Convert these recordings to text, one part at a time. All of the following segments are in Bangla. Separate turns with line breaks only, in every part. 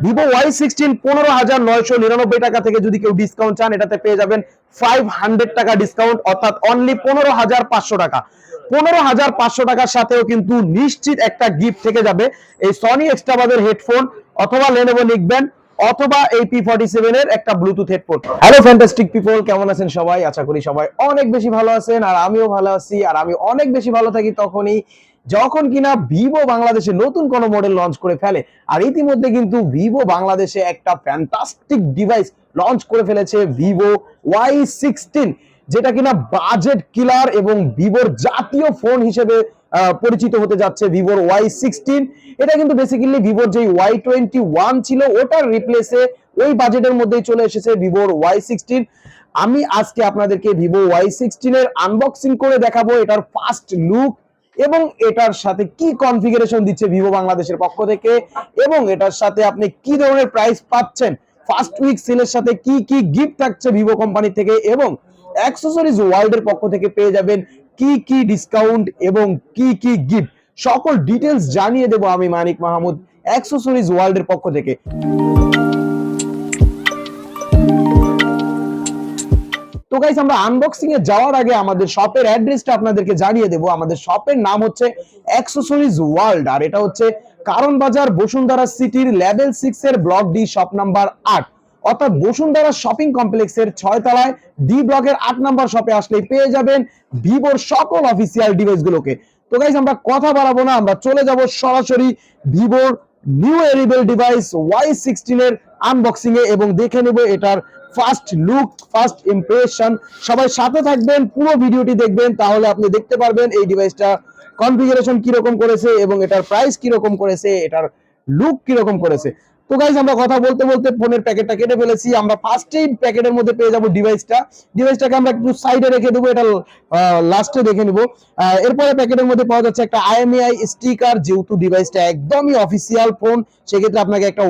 ভিভো Y16 15,999 টাকা থেকে যদি কেউ ডিসকাউন্ট চান এটাতে পেয়ে যাবেন 500 টাকা ডিসকাউন্ট, অর্থাৎ অনলি 15,500 টাকা। 15,500 টাকার সাথেও কিন্তু নিশ্চিত একটা গিফট থেকে যাবে, এই সনি এক্সট্রাবাজের হেডফোন অথবা লেনোভো নিকব্যান্ড অথবা এই P47 এর একটা Bluetooth headphone. Hello fantastic people, কেমন আছেন সবাই? আশা করি সবাই অনেক বেশি ভালো আছেন, আর আমিও ভালো আছি। আর আমি অনেক বেশি ভালো থাকি তখনই যখন কিনা ভিভো বাংলাদেশে নতুন কোনো মডেল লঞ্চ করে ফেলে। আর ইতিমধ্যে কিন্তু ভিভো বাংলাদেশে একটা ফ্যান্টাস্টিক ডিভাইস লঞ্চ করে ফেলেছে, ভিভো Y16, যেটা কিনা বাজেট কিলার এবং ভিভোর জাতীয় ফোন হিসেবে পরিচিত হতে যাচ্ছে ভিভোর Y16। এটা কিন্তু বেসিক্যালি ভিভোর যে Y21 ছিল ওটার রিপ্লেসে ওই বাজেটের মধ্যেই চলে এসেছে ভিভোর Y16। আমি আজকে আপনাদেরকে ভিভো Y16 এর আনবক্সিং করে দেখাবো এটার ফার্স্ট লুক এবং এটার সাথে কি কনফিগারেশন দিচ্ছে ভিভো বাংলাদেশের পক্ষ থেকে, এবং এটার সাথে আপনি কি ধরনের প্রাইস পাচ্ছেন, ফার্স্ট উইক সেলের সাথে কি কি গিফট থাকছে ভিভো কোম্পানি থেকে, এবং অ্যাক্সেসরিজ ওয়ার্ল্ডের পক্ষ থেকে পেয়ে যাবেন কি কি ডিসকাউন্ট এবং কি কি গিফট, সকল ডিটেলস জানিয়ে দেব আমি মানিক মাহমুদ অ্যাক্সেসরিজ ওয়ার্ল্ডের পক্ষ থেকে। তো গাইস, আমরা আনবক্সিং এ যাওয়ার আগে আমাদের শপের অ্যাড্রেসটা আপনাদেরকে জানিয়ে দেব। আমাদের শপের নাম হচ্ছে অ্যাক্সেসরিজ ওয়ার্ল্ড, আর এটা হচ্ছে কারণ বাজার বসুন্ধরা সিটির লেভেল 6 এর ব্লক ডি শপ নাম্বার 8, অর্থাৎ বসুন্ধরা শপিং কমপ্লেক্সের 6 তলায় ডি ব্লকের 8 নাম্বার শপে আসলেই পেয়ে যাবেন ভিভোর সকল অফিসিয়াল ডিভাইসগুলোকে। তো গাইস, আমরা কথা বাড়াবো না, আমরা চলে যাব সরাসরি ভিভোর নিউ এরিবল ডিভাইস Y16 এর আনবক্সিং এ এবং দেখে নেব এটার ফার্স্ট লুক, ফার্স্ট ইমপ্রেশন। সবাই সাথে থাকবেন, পুরো ভিডিওটি দেখবেন, তাহলে আপনি দেখতে পারবেন এই ডিভাইসটা কনফিগারেশন কি রকম করেছে এবং এটার প্রাইস কি রকম করেছে, এটার লুক কি রকম করেছে। তো গাইস, আমরা কথা বলতে বলতে ফোনের প্যাকেটটা কেটে ফেলেছি। আমরা ফার্স্টেই প্যাকেটের মধ্যে পেয়ে যাব ডিভাইসটাকে আমরা একটু সাইডে রেখে দেবো, এটা লাস্টে দেখে নিব। এরপরে প্যাকেটের মধ্যে পাওয়া যাচ্ছে একটা IMEI স্টিকার, যেহেতু ডিভাইসটা একদমই অফিসিয়াল ফোন সেক্ষেত্রে আপনাকে একটা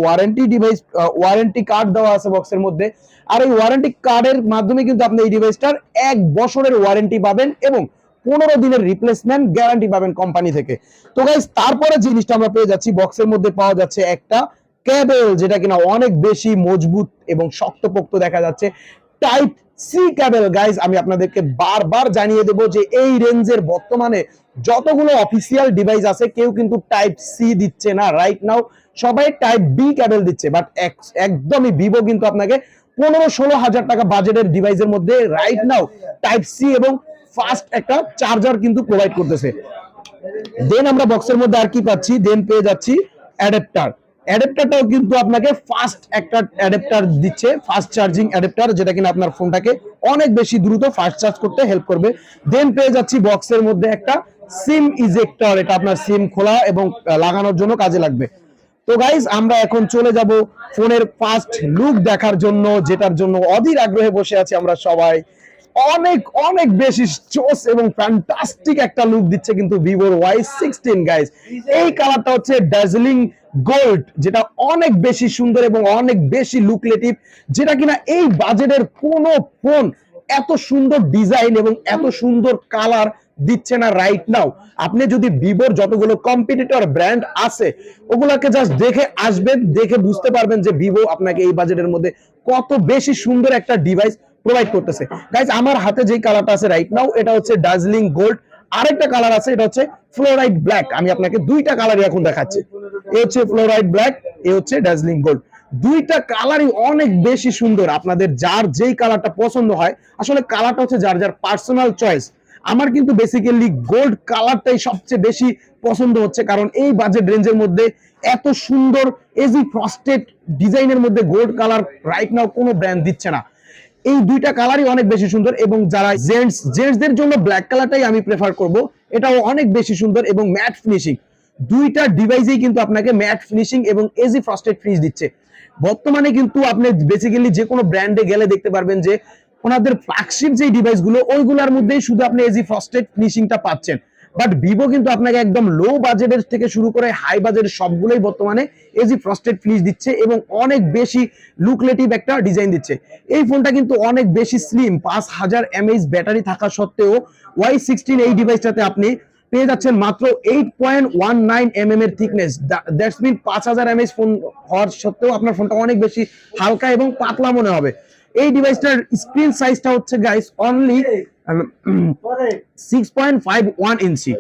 ওয়ারেন্টি কার্ড দেওয়া আছে বক্সের মধ্যে। আর এই ওয়ারেন্টি কার্ডের মাধ্যমে কিন্তু আপনি এই ডিভাইসটার 1 বছরের ওয়ারেন্টি পাবেন এবং 15 দিনের রিপ্লেসমেন্ট গ্যারান্টি পাবেন কোম্পানি থেকে। তো গাইস, তারপরে জিনিসটা আমরা পেয়ে যাচ্ছি বক্সের মধ্যে পাওয়া যাচ্ছে একটা কেবল, যেটা কিনা অনেক বেশি মজবুত এবং শক্তপোক্ত দেখা যাচ্ছে, টাইপ সি কেবল। গাইস, আমি আপনাদেরকে বারবার জানিয়ে দেব যে এই রেঞ্জের বর্তমানে যতগুলো অফিসিয়াল ডিভাইস আছে কেউ কিন্তু টাইপ সি দিচ্ছে না রাইট নাও, সবাই টাইপ বি কেবল দিচ্ছে। বাট একদমই ভিভো কিন্তু আপনাকে 15-16 হাজার টাকা বাজেটের ডিভাইসের মধ্যে রাইট নাও টাইপ সি এবং ফাস্ট একটা চার্জার কিন্তু প্রোভাইড করতেছে। দেন আমরা বক্সের মধ্যে আর কি পাচ্ছি, দেন পেয়ে যাচ্ছি অ্যাডাপ্টারটাও কিন্তু আপনাকে ফাস্ট একটা অ্যাডাপ্টার দিচ্ছে, ফাস্ট চার্জিং অ্যাডাপ্টার, যেটা কিনা আপনার ফোনটাকে অনেক বেশি দ্রুত ফাস্ট চার্জ করতে হেল্প করবে। দেন পেয়ে যাচ্ছি বক্সের মধ্যে একটা সিম ইজেক্টর, এটা আপনার সিম খোলা এবং লাগানোর জন্য কাজে লাগবে। তো গাইস, আমরা এখন চলে যাব ফোনের ফার্স্ট লুক দেখার জন্য, যেটার জন্য অধীর আগ্রহে বসে আছি আমরা সবাই। অনেক অনেক বেশি চোস এবং ফ্যান্টাস্টিক একটা লুক দিচ্ছে কিন্তু ভিভোর Y16। গাইস, এই কালারটা হচ্ছে দার্জিলিং গোল্ড, যেটা অনেক বেশি সুন্দর এবং অনেক বেশি লুকলেটিভ, যেটা কিনা এই বাজেটের কোনো ফোন এত সুন্দর ডিজাইন এবং এত সুন্দর কালার দিচ্ছে না রাইট নাও। আপনি যদি ভিভোর যতগুলো কম্পিটিটর ব্র্যান্ড আছে ওগুলাকে জাস্ট দেখে আসবেন, দেখে বুঝতে পারবেন যে ভিভো আপনাকে এই বাজেটের মধ্যে কত বেশি সুন্দর একটা ডিভাইস প্রোভাইড করতেছে। গাইস, আমার হাতে যে কালারটা আছে রাইট নাও এটা হচ্ছে দার্জিলিং গোল্ড, আরেকটা কালার আছে এটা হচ্ছে ফ্লোরাইড ব্ল্যাক। আমি আপনাকে দুইটা কালারই এখন দেখাচ্ছি, এই হচ্ছে ফ্লোরাইড ব্ল্যাক, এই হচ্ছে দার্জিলিং গোল্ড। দুইটা কালারই অনেক বেশি সুন্দর, আপনাদের যার যেই কালারটা পছন্দ হয়, আসলে কালারটা হচ্ছে যার যার পার্সোনাল চয়েস। আমার কিন্তু বেসিক্যালি গোল্ড কালারটাই সবচেয়ে বেশি পছন্দ হচ্ছে, কারণ এই বাজেট রেঞ্জের মধ্যে এত সুন্দর এজি ফ্রস্টেড ডিজাইনের মধ্যে গোল্ড কালার রাইট নাও কোনো ব্র্যান্ড দিচ্ছে না। এই দুইটা কালারই অনেক বেশি সুন্দর এবং যারা জেন্টসদের জন্য ব্ল্যাক কালারটাই আমি প্রেফার করব, এটাও অনেক বেশি সুন্দর এবং ম্যাট ফিনিশিং। দুইটা ডিভাইসেই কিন্তু আপনাকে ম্যাট ফিনিশিং এবং এজি ফ্রস্টেড ফিনিশ দিচ্ছে। বর্তমানে কিন্তু আপনি বেসিক্যালি যে কোনো ব্র্যান্ডে গেলে দেখতে পারবেন যে ওনাদের ফ্ল্যাগশিপ যে ডিভাইসগুলো ওইগুলোর মধ্যেই শুধু আপনি এজি ফ্রস্টেড ফিনিশিংটা পাচ্ছেন। বাট ভিভো কিন্তু আপনাকে একদম লো বাজেটের থেকে শুরু করে হাই বাজেটের সবগুলোই বর্তমানে এজি ফ্রস্টেড ফিনিশ দিচ্ছে এবং অনেক বেশি লুকলেটিভ একটা ডিজাইন দিচ্ছে। এই ফোনটা কিন্তু অনেক বেশি স্লিম, 5000 mAh ব্যাটারি থাকা সত্ত্বেও Y16 এই ডিভাইসটাতে আপনি পেয়ে যাচ্ছেন মাত্র 8.19 mm এর thickness. That's mean 5000 mAh phone হওয়ার সত্ত্বেও আপনার ফোনটা অনেক বেশি হালকা এবং পাতলা মনে হবে। এই ডিভাইসটার স্ক্রিন সাইজটা হচ্ছে গাইস অনলি 6.51 ইঞ্চি।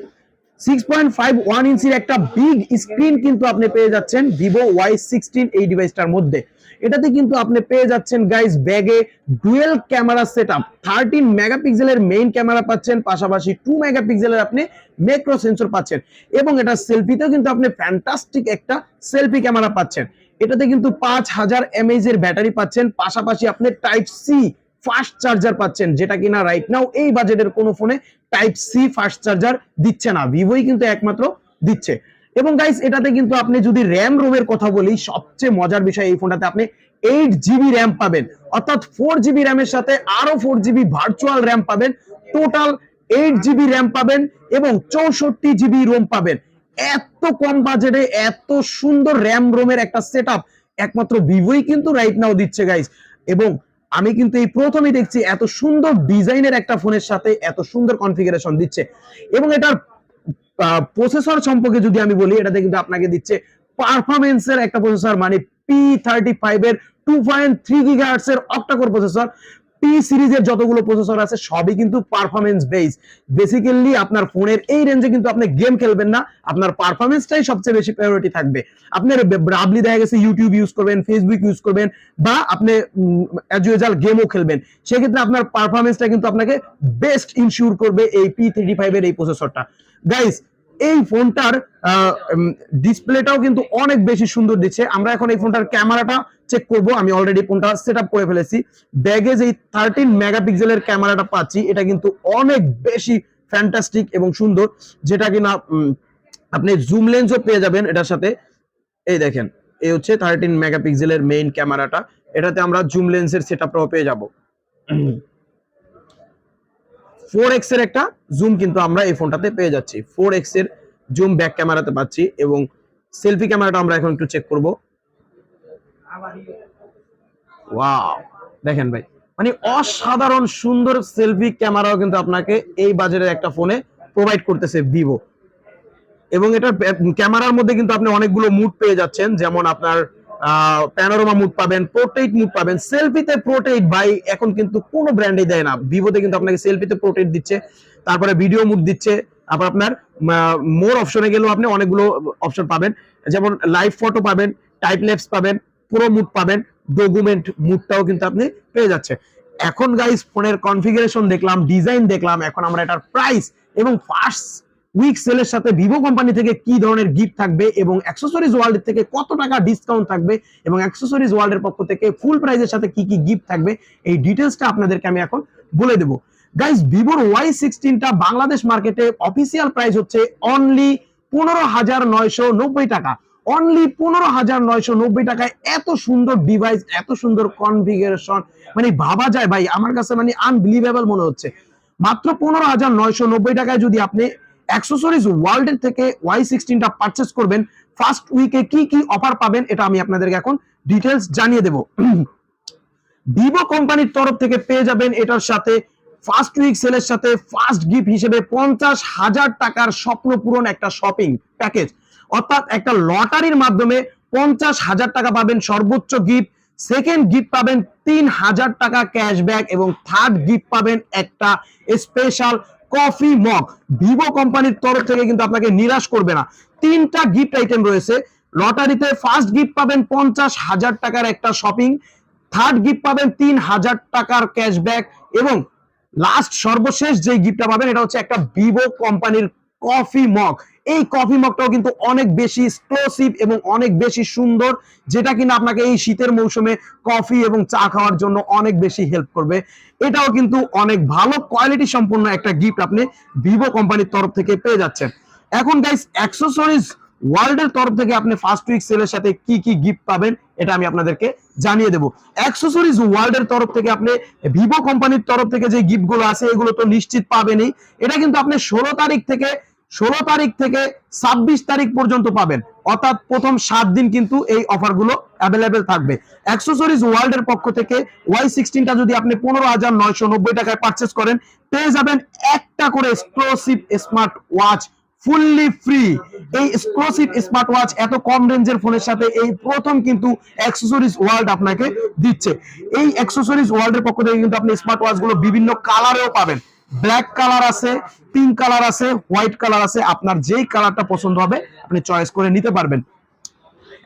6.51 ইঞ্চির একটা বিগ স্ক্রিন কিন্তু আপনি পেয়ে যাচ্ছেন ভিভো Y16 এই ডিভাইসটার মধ্যে। এটাতে কিন্তু আপনি পেয়ে যাচ্ছেন গাইস ব্যাগে ডুয়েল ক্যামেরা সেটআপ, 13 মেগাপিক্সেলের মেইন ক্যামেরা পাচ্ছেন, পাশাপাশি 2 মেগাপিক্সেলের আপনি ম্যাক্রো সেন্সর পাচ্ছেন, এবং এটা সেলফিতেও কিন্তু আপনি ফ্যান্টাস্টিক একটা সেলফি ক্যামেরা পাচ্ছেন। এটাতে কিন্তু 5000 mAh এর ব্যাটারি পাচ্ছেন, পাশাপাশি আপনি টাইপ সি ফাস্ট চার্জার পাচ্ছেন, যেটা কিনা রাইট নাও এই বাজেটের কোনো ফোনে টাইপ সি ফাস্ট চার্জার দিচ্ছে না, ভিভোই কিন্তু একমাত্র দিচ্ছে। এবং গাইস এটাতে কিন্তু আপনি যদি র্যাম রোমের কথা বলি, সবচেয়ে মজার বিষয় এই ফোনটাতে আপনি 8GB র্যাম পাবেন, অর্থাৎ 4GB র্যামের সাথে আরো 4GB ভার্চুয়াল র্যাম পাবেন, টোটাল 8GB র্যাম পাবেন এবং 64GB রোম পাবেন। এত কম বাজেটে এত সুন্দর র্যাম রোমের একটা সেটআপ একমাত্র ভিভোই কিন্তু রাইট নাও দিচ্ছে গাইস। এবং আমি কিন্তু এই প্রথমেই দেখছি এত সুন্দর ডিজাইনের একটা ফোনের সাথে এত সুন্দর কনফিগারেশন দিচ্ছে। এবং এটার প্রসেসর সম্পর্কে যদি আমি বলি, এটাতে কিন্তু আপনাকে দিচ্ছে পারফরমেন্সের একটা প্রসেসর, মানে P35 এর 2.3 GHz এর অক্টা-কোর প্রসেসর। পি সিরিজের যতগুলো প্রসেসর আছে সবই কিন্তু পারফরমেন্স বেস। বেসিক্যালি আপনার ফোনের এই রেঞ্জে কিন্তু আপনি গেম খেলবেন না, আপনার পারফরমেন্সটাই সবচেয়ে বেশি প্রায়োরিটি থাকবে। আপনার রাবলি দেখা গেছে ইউটিউব ইউজ করবেন, ফেসবুক ইউজ করবেন, বা আপনি অ্যাজ ইউজুয়াল গেমও খেলবেন, সেক্ষেত্রে আপনার পারফরমেন্সটা কিন্তু আপনাকে বেস্ট ইনশিওর করবে এই P35 এর এই প্রসেসরটা। গাইস এই ফোনটার ডিসপ্লেটাও কিন্তু অনেক বেশি সুন্দর দিচ্ছে। আমরা এখন এই ফোনটার ক্যামেরাটা চেক করব। আমি অলরেডি ফোনটা সেটআপ করে ফেলেছি। ব্যাগে যে 13 মেগাপিক্সেলের ক্যামেরাটা পাচ্ছি, এটা কিন্তু অনেক বেশি ফ্যান্টাস্টিক এবং সুন্দর, যেটা কিনা আপনি জুম লেন্সও পেয়ে যাবেন এটার সাথে। এই দেখেন, এই হচ্ছে 13 মেগাপিক্সেলের মেইন ক্যামেরাটা, এটাতে আমরা জুম লেন্সের সেটআপটাও পেয়ে যাব। 4x এর একটা জুম কিন্তু আমরা এই ফোনটাতে পেয়ে যাচ্ছি, 4x এর জুম ব্যাক ক্যামেরাতে পাচ্ছি। এবং সেলফি ক্যামেরাটা আমরা এখন একটু চেক করব। ওয়াও, দেখেন ভাই, মানে অসাধারণ সুন্দর সেলফি ক্যামেরাও কিন্তু আপনাকে এই বাজারের একটা ফোনে প্রোভাইড করতেছে ভিভো। এবং এটা ক্যামেরার মধ্যে কিন্তু আপনি অনেকগুলো মুড পেয়ে যাচ্ছেন, যেমন আপনার প্যানোরামা মুড পাবেন, পোর্ট্রেট মুড পাবেন। সেলফিতে পোর্ট্রেট ভাই এখন কিন্তু কোনো ব্র্যান্ডই দেয় না, ভিভোতে কিন্তু আপনাকে সেলফিতে পোর্ট্রেট দিচ্ছে, তারপরে ভিডিও মুড দিচ্ছে, আবার আপনার মোর অপশনে গেলেও আপনি অনেকগুলো অপশন পাবেন, যেমন লাইভ ফটো পাবেন, টাইপ ল্যাপস পাবেন, প্রো মুড পাবেন, ডকুমেন্ট মুডটাও কিন্তু আপনি পেয়ে যাচ্ছে। এখন গাইস ফোনের কনফিগারেশন দেখলাম, ডিজাইন দেখলাম, এখন আমরা এটার প্রাইস এবং ফার্স্ট উইক সেলের সাথে ভিভো কোম্পানি থেকে কি ধরনের গিফট থাকবে এবং অ্যাক্সেসরিজ ওয়ার্ল্ড থেকে কত টাকা ডিসকাউন্ট থাকবে এবং অ্যাক্সেসরিজ ওয়ার্ল্ডের পক্ষ থেকে ফুল প্রাইজের সাথে কি কি গিফট থাকবে, এই ডিটেইলসটা আপনাদেরকে আমি এখন বলে দেব। গাইস ভিভোর Y16টা বাংলাদেশ মার্কেটে অফিসিয়াল প্রাইস হচ্ছে অনলি 15,990 টাকা। অনলি 15,990 টাকায় এত সুন্দর ডিভাইস, এত সুন্দর কনফিগারেশন, মানে ভাবা যায় ভাই, আমার কাছে মানে আনবিলিভেবল মনে হচ্ছে। মাত্র 15,990 টাকায় যদি আপনি অ্যাক্সেসরিজ ওয়ার্ল্ডের থেকে Y16টা পারচেজ করবেন, ফার্স্ট উইকে কি কি অফার পাবেন এটা আমি আপনাদেরকে এখন ডিটেইলস জানিয়ে দেব। ভিভো কোম্পানির তরফ থেকে পেয়ে যাবেন এটার সাথে ফার্স্ট উইক সেলের সাথে ফার্স্ট গিফট হিসেবে 50,000 টাকার স্বপ্ন পূরণ একটা শপিং প্যাকেজ, অর্থাৎ একটা লটারির মাধ্যমে 50,000 টাকা পাবেন সর্বোচ্চ গিফট। সেকেন্ড গিফট পাবেন 3,000 টাকা ক্যাশব্যাক এবং থার্ড গিফট পাবেন একটা স্পেশাল কফি মগ। ভিভো কোম্পানির তরফ থেকে কিন্তু আপনাকে নিরাশ করবে না। তিনটা গিফট আইটেম রয়েছে লটারিতে। ফার্স্ট গিফট পাবেন 50,000 টাকার একটা শপিং, থার্ড গিফট পাবেন 3,000 টাকার ক্যাশব্যাক, এবং লাস্ট সর্বশেষ যে গিফটটা পাবেন এটা হচ্ছে একটা ভিভো কোম্পানির কফি মগ। এই কফি মগটাও কিন্তু অনেক বেশি এক্সক্লুসিভ এবং অনেক বেশি সুন্দর, যেটা কিনা আপনাকে এই শীতের মৌসুমে কফি এবং চা খাওয়ার জন্য অনেক বেশি হেল্প করবে। এটাও কিন্তু অনেক ভালো কোয়ালিটি সম্পন্ন একটা গিফট আপনি ভিভো কোম্পানির তরফ থেকে পেয়ে যাচ্ছেন। এখন গাইস অ্যাক্সেসরিজ ওয়ার্ল্ডের তরফ থেকে আপনি ফার্স্ট উইক সেলের সাথে কি কি গিফট পাবেন এটা আমি আপনাদেরকে জানিয়ে দেব। অ্যাক্সেসরিজ ওয়ার্ল্ডের তরফ থেকে আপনি ভিভো কোম্পানির তরফ থেকে যে গিফটগুলো আছে এগুলো তো নিশ্চিত পাবেনই, এটা কিন্তু আপনি 16 তারিখ থেকে 26 তারিখ পর্যন্ত পাবেন, অর্থাৎ প্রথম 7 দিন কিন্তু এই অফারগুলো অ্যাভেলেবেল থাকবে। অ্যাক্সেসরিজ ওয়ার্ল্ডের পক্ষ থেকে Y16টা যদি আপনি 15,990 টাকায় পারচেজ করেন, পেয়ে যাবেন একটা করে exclusive smart watch fully free. এই এক্সক্লুসিভ স্মার্ট ওয়াচ এত কম রেঞ্জের ফোনের সাথে এই প্রথম কিন্তু অ্যাকসেসরিজ ওয়ার্ল্ড আপনাকে দিচ্ছে। এই অ্যাকসেসরিজ ওয়ার্ল্ডের পক্ষ থেকে কিন্তু আপনি স্মার্ট ওয়াচ গুলো বিভিন্ন কালারেও পাবেন। ব্ল্যাক কালার আছে, পিঙ্ক কালার আছে, হোয়াইট কালার আছে, আপনার যেই কালারটা পছন্দ হবে আপনি চয়েস করে নিতে পারবেন।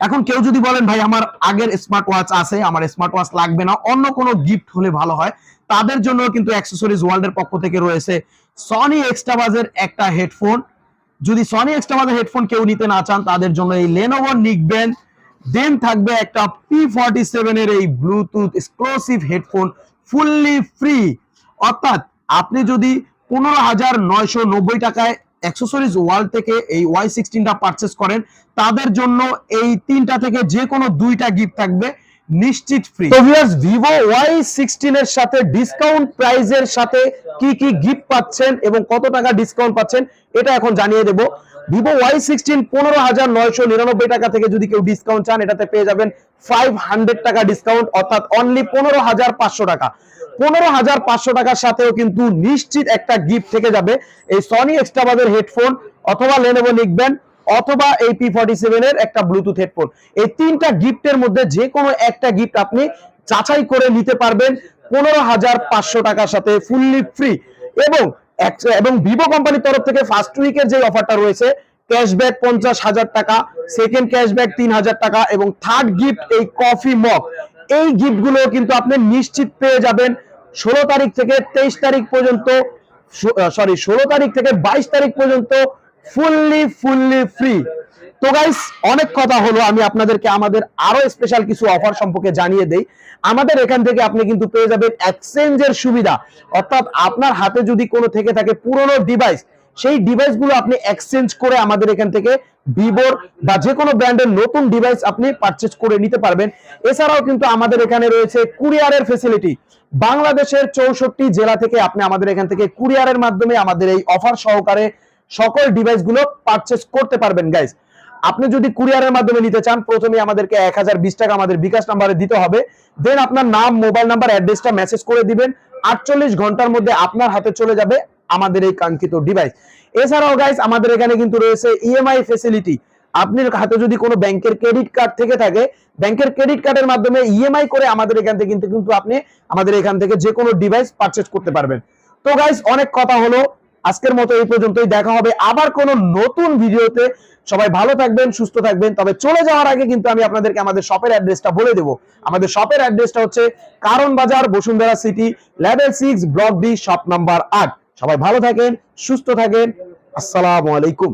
এখন কেউ যদি বলেন ভাই আমার আগের স্মার্ট ওয়াচ আছে, আমার স্মার্ট ওয়াচ লাগবে না, অন্য কোনো গিফট হলে ভালো হয়, তাদের জন্য কিন্তু অ্যাকসেসরিজ ওয়ার্ল্ডের পক্ষ থেকে রয়েছে সনি এক্সট্রাবাজের একটা হেডফোন। যদি সনি এক্সট্রাবাজের হেডফোন কেউ নিতে না চান তাদের জন্য এই লেনোভো নিকবেন, দেন থাকবে একটা P47 এর এই Bluetooth exclusive headphone fully free. অর্থাৎ আপনি যদি 15,990 টাকায় অ্যাকসেসরিজ ওয়ার্ল্ড থেকে এই Y16টা পারচেজ করেন, তাদের জন্য এই তিনটা থেকে যে কোনো দুইটা গিফট থাকবে নিশ্চিত ফ্রি। তো ভিউয়ার্স, ভিভো Y16 এর সাথে ডিসকাউন্ট প্রাইজের সাথে কি কি গিফট পাচ্ছেন এবং কত টাকা ডিসকাউন্ট পাচ্ছেন এটা এখন জানিয়ে দেব। ভিভো Y16 15,999 টাকা থেকে যদি কেউ ডিসকাউন্ট চান, এটাতে পেয়ে যাবেন 500 টাকা ডিসকাউন্ট, অর্থাৎ অনলি 15,500 টাকা। 15,500 টাকার সাথেও কিন্তু নিশ্চিত একটা গিফট থেকে যাবে এই সনি এক্সট্রাবাজের হেডফোন, অথবা লেনোভো নিকবেন, অথবা এই P47 এর একটা ব্লুটুথ হেডফোন। এই তিনটা গিফটের মধ্যে যে কোনো একটা গিফট আপনি যাচাই করে নিতে পারবেন 15,500 টাকার সাথে ফুললি ফ্রি। এবং ভিভো কোম্পানির তরফ থেকে ফার্স্ট উইকের যে অফারটা রয়েছে, ক্যাশব্যাক 50,000 টাকা, সেকেন্ড ক্যাশব্যাক 3,000 টাকা এবং থার্ড গিফট এই কফি মগ, এই গিফট গুলো কিন্তু আপনি নিশ্চিত পেয়ে যাবেন 16 তারিখ থেকে 23 তারিখ পর্যন্ত, 16 তারিখ থেকে 22 তারিখ পর্যন্ত ফুললি ফ্রি। তো গাইস, অনেক কথা হলো, আমি আপনাদেরকে আমাদের আরো স্পেশাল কিছু অফার সম্পর্কে জানিয়ে দেই। আমাদের এখান থেকে আপনি কিন্তু পেয়ে যাবেন এক্সচেঞ্জের সুবিধা। অর্থাৎ আপনার হাতে যদি কোনো থেকে থাকে পুরনো ডিভাইস, সেই ডিভাইসগুলো আপনি এক্সচেঞ্জ করে আমাদের এখান থেকে ভিভোর বা যে কোনো ব্র্যান্ডের নতুন ডিভাইস আপনি পারচেজ করে নিতে পারবেন। এছাড়াও কিন্তু আমাদের এখানে রয়েছে কুরিয়ারের ফ্যাসিলিটি। বাংলাদেশের 64 জেলা থেকে আপনি আমাদের এখান থেকে কুরিয়ারের মাধ্যমে আমাদের এই অফার সহকারে সকল ডিভাইসগুলো পারচেজ করতে পারবেন। গাইস, আপনি যদি কুরিয়ারের মাধ্যমে নিতে চান, প্রথমে আমাদেরকে 1020 টাকা আমাদের বিকাশ নাম্বারে দিতে হবে। দেন আপনার নাম, মোবাইল নাম্বার, অ্যাড্রেসটা মেসেজ করে দিবেন। 48 ঘন্টার মধ্যে আপনার হাতে চলে যাবে আমাদের এই কাঙ্ক্ষিত ডিভাইস। এছাড়াও গাইস, আমাদের এখানে কিন্তু রয়েছে ইএমআই ফ্যাসিলিটি। আপনার হাতে যদি কোনো ব্যাংকের ক্রেডিট কার্ড থেকে থাকে, ব্যাংকের ক্রেডিট কার্ডের মাধ্যমে ইএমআই করে আমাদের এখান থেকে কিন্তু আপনি আমাদের এখান থেকে যে কোনো ডিভাইস পারচেজ করতে পারবেন। তো গাইস, অনেক কথা হলো, আজকের মতো এই পর্যন্তই। দেখা হবে আবার কোনো নতুন ভিডিওতে। সবাই ভালো থাকবেন, সুস্থ থাকবেন। তবে চলে যাওয়ার আগে কিন্তু আমি আপনাদেরকে আমাদের শপের অ্যাড্রেসটা বলে দেবো। আমাদের শপের অ্যাড্রেসটা হচ্ছে কারণ বাজার, Bashundhara city, level 6, block D, shop number 8। সবাই ভালো থাকেন, সুস্থ থাকেন। আসসালামু আলাইকুম।